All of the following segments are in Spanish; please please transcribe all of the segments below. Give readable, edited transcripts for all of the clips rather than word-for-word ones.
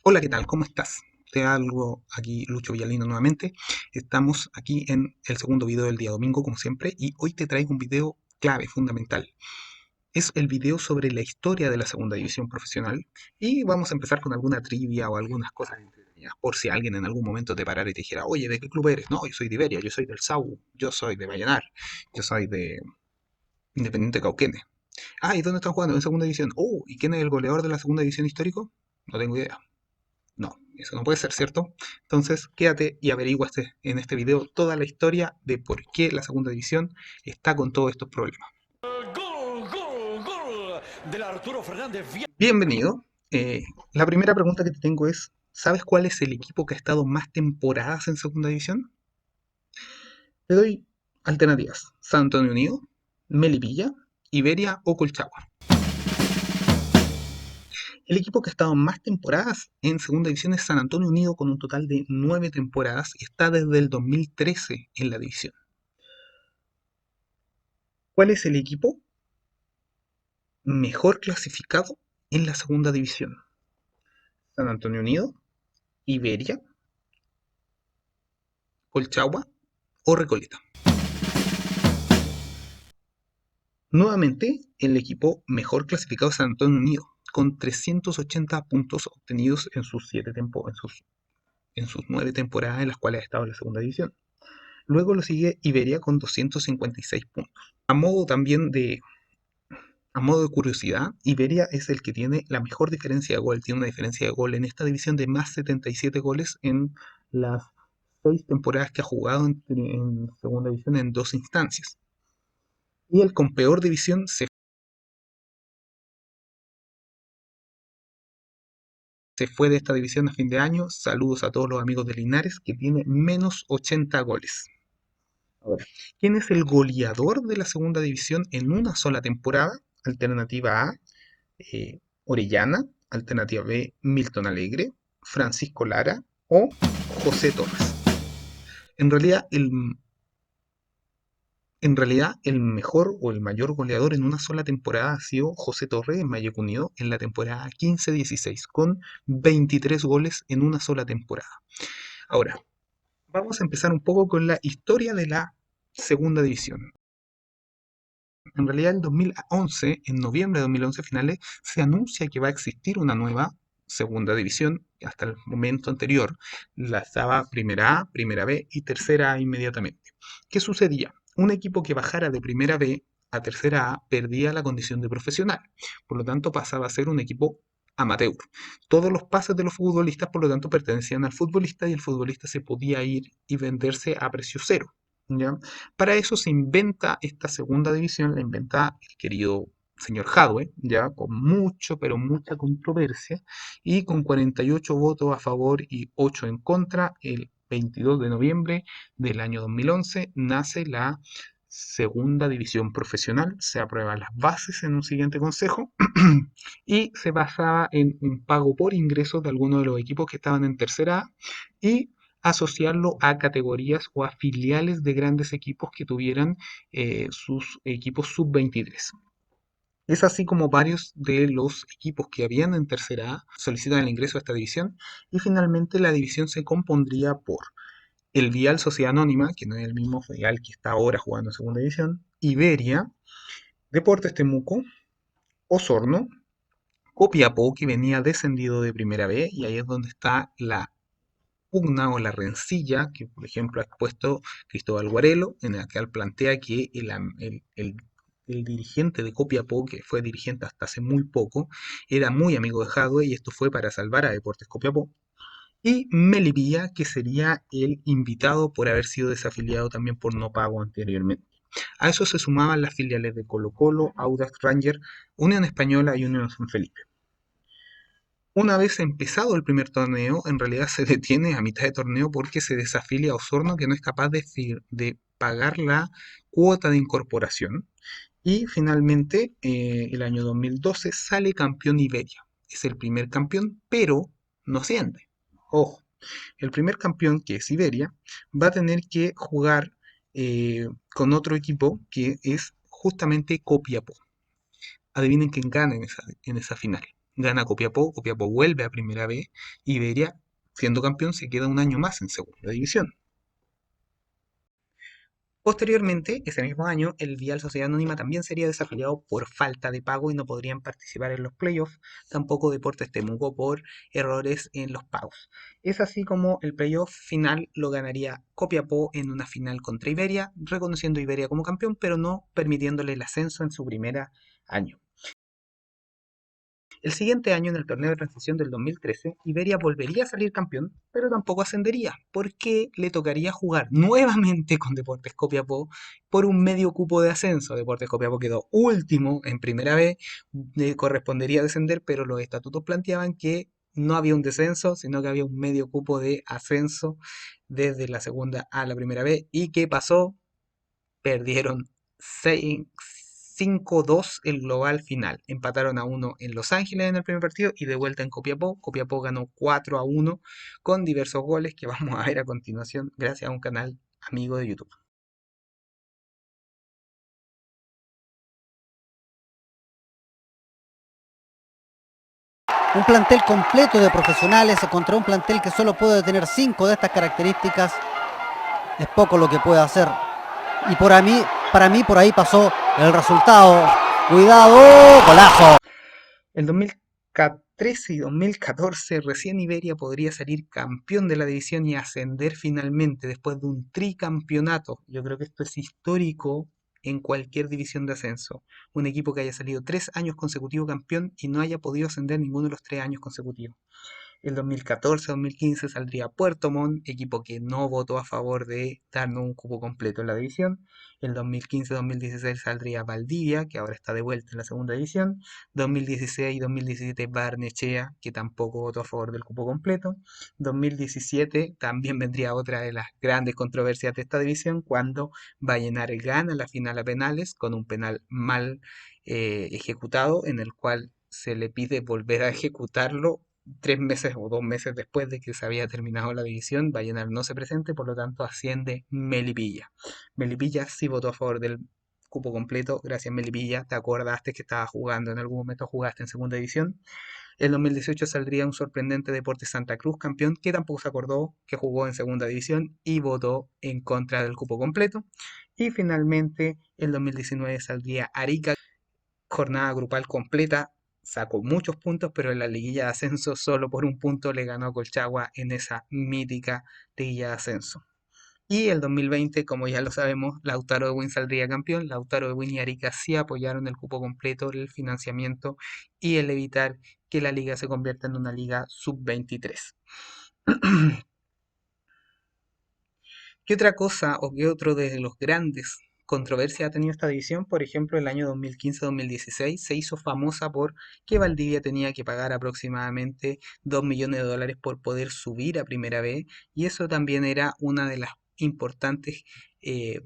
Hola, ¿qué tal? ¿Cómo estás? Te hablo aquí Lucho Villalino nuevamente. Estamos aquí en el segundo video del día domingo, como siempre, y hoy te traigo un video clave, fundamental. Es el video sobre la historia de la segunda división profesional y vamos a empezar con alguna trivia o algunas cosas entretenidas, por si alguien en algún momento te parara y te dijera, oye, ¿de qué club eres? No, yo soy de Iberia, yo soy del SAU, yo soy de Vallenar, yo soy de Independiente Cauquenes. Ah, ¿y dónde están jugando? En segunda división. Oh, ¿y quién es el goleador de la segunda división histórico? No tengo idea. No, eso no puede ser, ¿cierto? Entonces, quédate y averigua en este video toda la historia de por qué la segunda división está con todos estos problemas. Gol, gol, gol del Arturo Fernández. Bienvenido. La primera pregunta que te tengo es, ¿sabes cuál es el equipo que ha estado más temporadas en segunda división? Te doy alternativas. San Antonio Unido, Melipilla, Iberia o Colchagua. El equipo que ha estado más temporadas en segunda división es San Antonio Unido con un total de 9 temporadas y está desde el 2013 en la división. ¿Cuál es el equipo mejor clasificado en la segunda división? San Antonio Unido, Iberia, Colchagua o Recoleta. Nuevamente, el equipo mejor clasificado es San Antonio Unido, con 380 puntos obtenidos en sus, en sus 9 temporadas en las cuales ha estado en la segunda división. Luego lo sigue Iberia con 256 puntos. A modo de curiosidad, Iberia es el que tiene la mejor diferencia de gol. Tiene una diferencia de gol en esta división de más 77 goles en las 6 temporadas que ha jugado en segunda división en 2 instancias. Y el con peor división se fue de esta división a fin de año. Saludos a todos los amigos de Linares, que tiene menos 80 goles. Ahora, ¿quién es el goleador de la segunda división en una sola temporada? Alternativa A, Orellana. Alternativa B, Milton Alegre, Francisco Lara o José Torres. En realidad, el mejor o el mayor goleador en una sola temporada ha sido José Torres en Mayek Unido en la temporada 15-16 con 23 goles en una sola temporada. Ahora, vamos a empezar un poco con la historia de la segunda división. En realidad, en 2011, en noviembre de 2011 finales, se anuncia que va a existir una nueva segunda división. Hasta el momento anterior la estaba primera A, primera B y tercera A inmediatamente. ¿Qué sucedía? Un equipo que bajara de primera B a tercera A perdía la condición de profesional. Por lo tanto, pasaba a ser un equipo amateur. Todos los pases de los futbolistas, por lo tanto, pertenecían al futbolista y el futbolista se podía ir y venderse a precio cero. ¿Ya? Para eso se inventa esta segunda división, la inventa el querido señor Jadwe, ya con mucho, pero mucha controversia, y con 48 votos a favor y 8 en contra, el 22 de noviembre del año 2011 nace la segunda división profesional, se aprueban las bases en un siguiente consejo y se basaba en un pago por ingresos de algunos de los equipos que estaban en tercera A y asociarlo a categorías o a filiales de grandes equipos que tuvieran sus equipos sub-23. Es así como varios de los equipos que habían en tercera A solicitan el ingreso a esta división y finalmente la división se compondría por el Vial Sociedad Anónima, que no es el mismo Vial que está ahora jugando en segunda división, Iberia, Deportes Temuco, Osorno, Copiapó, que venía descendido de primera B, y ahí es donde está la pugna o la rencilla que, por ejemplo, ha expuesto Cristóbal Guarelo, en el que él plantea que el dirigente de Copiapó, que fue dirigente hasta hace muy poco, era muy amigo de Jadwe y esto fue para salvar a Deportes Copiapó. Y Melipilla, que sería el invitado por haber sido desafiliado también por no pago anteriormente. A eso se sumaban las filiales de Colo Colo, Audax Ranger, Unión Española y Unión San Felipe. Una vez empezado el primer torneo, en realidad se detiene a mitad de torneo porque se desafilia a Osorno, que no es capaz de pagar la cuota de incorporación. Y finalmente, el año 2012 sale campeón Iberia. Es el primer campeón, pero no asciende. Ojo, el primer campeón, que es Iberia, va a tener que jugar con otro equipo que es justamente Copiapó. Adivinen quién gana en esa final. gana Copiapó, Copiapó vuelve a Primera B, y Iberia, siendo campeón, se queda un año más en Segunda División. Posteriormente, ese mismo año, el Vial Sociedad Anónima también sería desafiliado por falta de pago y no podrían participar en los playoffs, tampoco Deportes Temuco por errores en los pagos. Es así como el playoff final lo ganaría Copiapó en una final contra Iberia, reconociendo a Iberia como campeón, pero no permitiéndole el ascenso en su primer año. El siguiente año, en el torneo de transición del 2013, Iberia volvería a salir campeón, pero tampoco ascendería, porque le tocaría jugar nuevamente con Deportes Copiapó por un medio cupo de ascenso. Deportes Copiapó quedó último en primera vez, le correspondería descender, pero los estatutos planteaban que no había un descenso, sino que había un medio cupo de ascenso desde la segunda a la primera vez. ¿Y qué pasó? Perdieron 5-2 el global final. Empataron a 1 en Los Ángeles en el primer partido y de vuelta en Copiapó. Copiapó ganó 4-1 con diversos goles que vamos a ver a continuación gracias a un canal amigo de YouTube. Un plantel completo de profesionales contra un plantel que solo puede tener 5 de estas características. Es poco lo que puede hacer. Y para mí por ahí pasó el resultado. ¡Cuidado! ¡Golazo! El 2013 y 2014 recién Iberia podría salir campeón de la división y ascender finalmente después de un tricampeonato. Yo creo que esto es histórico en cualquier división de ascenso. Un equipo que haya salido 3 años consecutivos campeón y no haya podido ascender ninguno de los 3 años consecutivos. El 2014-2015 saldría Puerto Montt, equipo que no votó a favor de darnos un cupo completo en la división. El 2015-2016 saldría Valdivia, que ahora está de vuelta en la segunda división. 2016 y 2017 Barnechea, que tampoco votó a favor del cupo completo. 2017 también vendría otra de las grandes controversias de esta división, cuando Vallenar gana la final a penales con un penal mal ejecutado, en el cual se le pide volver a ejecutarlo 3 meses o 2 meses después de que se había terminado la división. Vallenar no se presente, por lo tanto asciende Melipilla. Melipilla sí votó a favor del cupo completo. Gracias, Melipilla. Te acordaste que estaba jugando, en algún momento jugaste en segunda división. En 2018 saldría un sorprendente Deportes Santa Cruz, campeón, que tampoco se acordó que jugó en segunda división y votó en contra del cupo completo. Y finalmente, en 2019 saldría Arica, jornada grupal completa, sacó muchos puntos, pero en la liguilla de ascenso solo por un punto le ganó a Colchagua en esa mítica liguilla de ascenso. Y el 2020, como ya lo sabemos, Lautaro de Win saldría campeón. Lautaro de Win y Arica sí apoyaron el cupo completo, el financiamiento y el evitar que la liga se convierta en una liga sub-23. ¿Qué otra cosa o qué otro de los grandes controversias ha tenido esta división? Por ejemplo, el año 2015-2016 se hizo famosa por que Valdivia tenía que pagar aproximadamente 2 millones de dólares por poder subir a Primera B, y eso también era una de las importantes eh,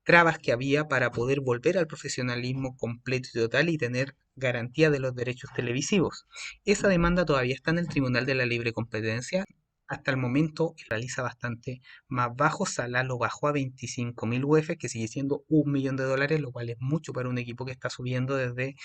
trabas que había para poder volver al profesionalismo completo y total y tener garantía de los derechos televisivos. Esa demanda todavía está en el Tribunal de la Libre Competencia. Hasta el momento realiza bastante más bajo. Salah lo bajó a 25.000 UF, que sigue siendo 1 millón de dólares, lo cual es mucho para un equipo que está subiendo desde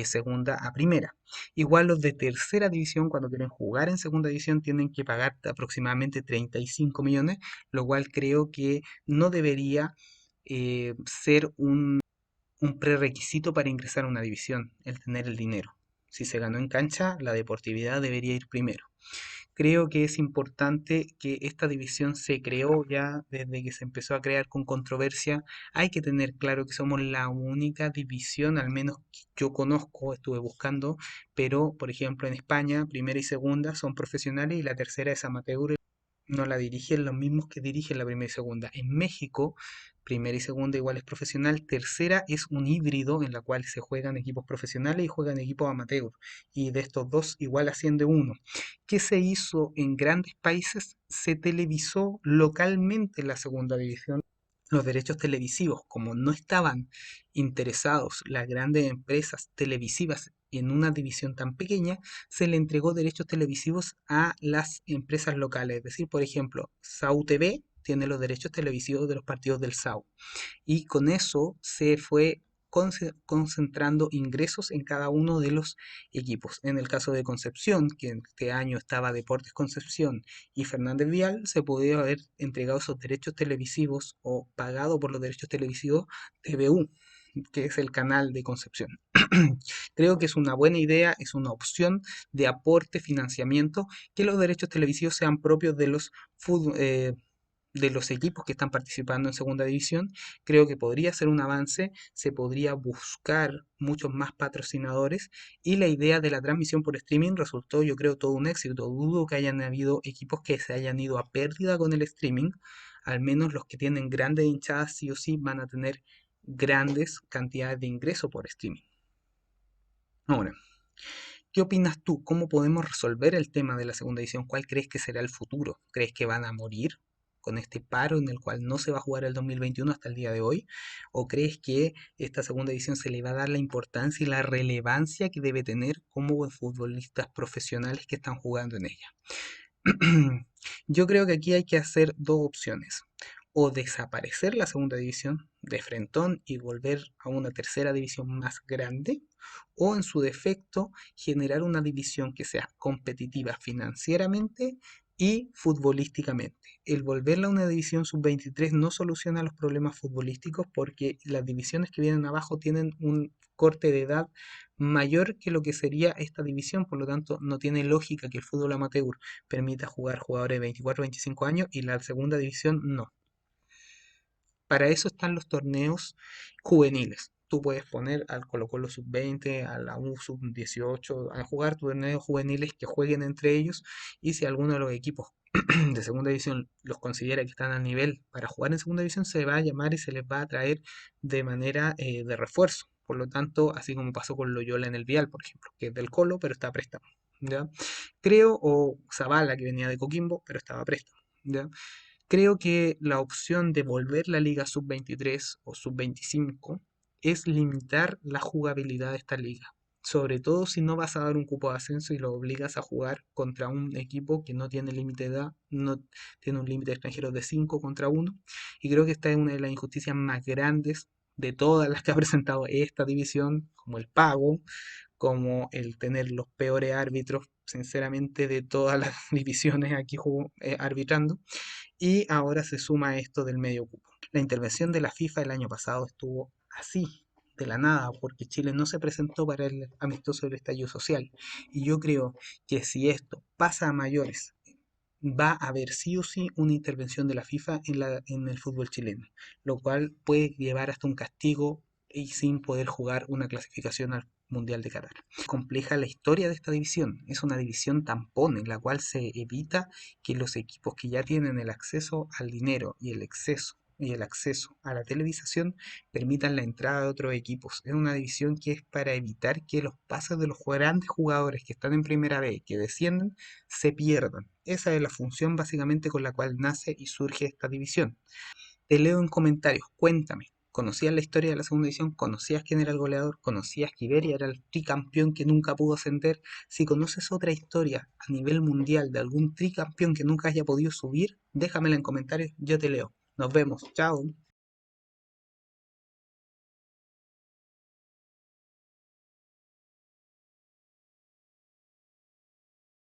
segunda a primera. Igual los de tercera división, cuando quieren jugar en segunda división, tienen que pagar aproximadamente 35 millones, lo cual creo que no debería ser un prerequisito para ingresar a una división, el tener el dinero. Si se ganó en cancha, la deportividad debería ir primero. Creo que es importante que esta división se creó ya desde que se empezó a crear con controversia. Hay que tener claro que somos la única división, al menos que yo conozco, estuve buscando, pero por ejemplo en España, primera y segunda son profesionales y la tercera es amateur, no la dirigen los mismos que dirigen la primera y segunda. En México, primera y segunda igual es profesional, tercera es un híbrido en la cual se juegan equipos profesionales y juegan equipos amateur. Y de estos dos igual asciende uno. ¿Qué se hizo en grandes países? Se televisó localmente la segunda división. Los derechos televisivos, como no estaban interesados las grandes empresas televisivas en una división tan pequeña, se le entregó derechos televisivos a las empresas locales. Es decir, por ejemplo, SAU TV tiene los derechos televisivos de los partidos del SAU. Y con eso se fue concentrando ingresos en cada uno de los equipos. En el caso de Concepción, que este año estaba Deportes Concepción y Fernández Vial, se podía haber entregado esos derechos televisivos o pagado por los derechos televisivos TVU, que es el canal de Concepción. Creo que es una buena idea, es una opción de aporte, financiamiento, que los derechos televisivos sean propios de los equipos que están participando en segunda división. Creo que podría ser un avance, se podría buscar muchos más patrocinadores y la idea de la transmisión por streaming resultó, yo creo, todo un éxito. Dudo que hayan habido equipos que se hayan ido a pérdida con el streaming, al menos los que tienen grandes hinchadas sí o sí van a tener grandes cantidades de ingresos por streaming. Ahora, ¿qué opinas tú? ¿Cómo podemos resolver el tema de la segunda edición? ¿Cuál crees que será el futuro? ¿Crees que van a morir con este paro en el cual no se va a jugar el 2021 hasta el día de hoy? ¿O crees que esta segunda edición se le va a dar la importancia y la relevancia que debe tener como futbolistas profesionales que están jugando en ella? Yo creo que aquí hay que hacer dos opciones. O desaparecer la segunda división de frentón y volver a una tercera división más grande, o en su defecto generar una división que sea competitiva financieramente y futbolísticamente. El volverla a una división sub-23 no soluciona los problemas futbolísticos porque las divisiones que vienen abajo tienen un corte de edad mayor que lo que sería esta división, por lo tanto no tiene lógica que el fútbol amateur permita jugar jugadores de 24 o 25 años y la segunda división no. Para eso están los torneos juveniles. Tú puedes poner al Colo-Colo sub-20, a la U sub-18, a jugar torneos juveniles que jueguen entre ellos y si alguno de los equipos de segunda división los considera que están a nivel para jugar en segunda división, se va a llamar y se les va a traer de manera de refuerzo. Por lo tanto, así como pasó con Loyola en el Vial, por ejemplo, que es del Colo, pero está a préstamo. ¿Ya? Creo, o Zavala, que venía de Coquimbo, pero estaba a préstamo. ¿Ya? Creo que la opción de volver la liga sub-23 o sub-25 es limitar la jugabilidad de esta liga. Sobre todo si no vas a dar un cupo de ascenso y lo obligas a jugar contra un equipo que no tiene límite de edad, no tiene un límite de extranjeros de 5 contra 1. Y creo que esta es una de las injusticias más grandes de todas las que ha presentado esta división, como el pago, como el tener los peores árbitros, sinceramente, de todas las divisiones aquí arbitrando. Y ahora se suma esto del medio cupo. La intervención de la FIFA el año pasado estuvo así, de la nada, porque Chile no se presentó para el amistoso del estallido social. Y yo creo que si esto pasa a mayores, va a haber sí o sí una intervención de la FIFA en el fútbol chileno, lo cual puede llevar hasta un castigo y sin poder jugar una clasificación al Mundial de Qatar. Compleja la historia de esta división. Es una división tampón en la cual se evita que los equipos que ya tienen el acceso al dinero y el acceso a la televisación permitan la entrada de otros equipos. Es una división que es para evitar que los pases de los grandes jugadores que están en primera B, que descienden, se pierdan. Esa es la función básicamente con la cual nace y surge esta división. Te leo en comentarios, cuéntame. ¿Conocías la historia de la segunda edición? ¿Conocías quién era el goleador? ¿Conocías que Iberia era el tricampeón que nunca pudo ascender? Si conoces otra historia a nivel mundial de algún tricampeón que nunca haya podido subir, déjamela en comentarios, yo te leo. Nos vemos, chao.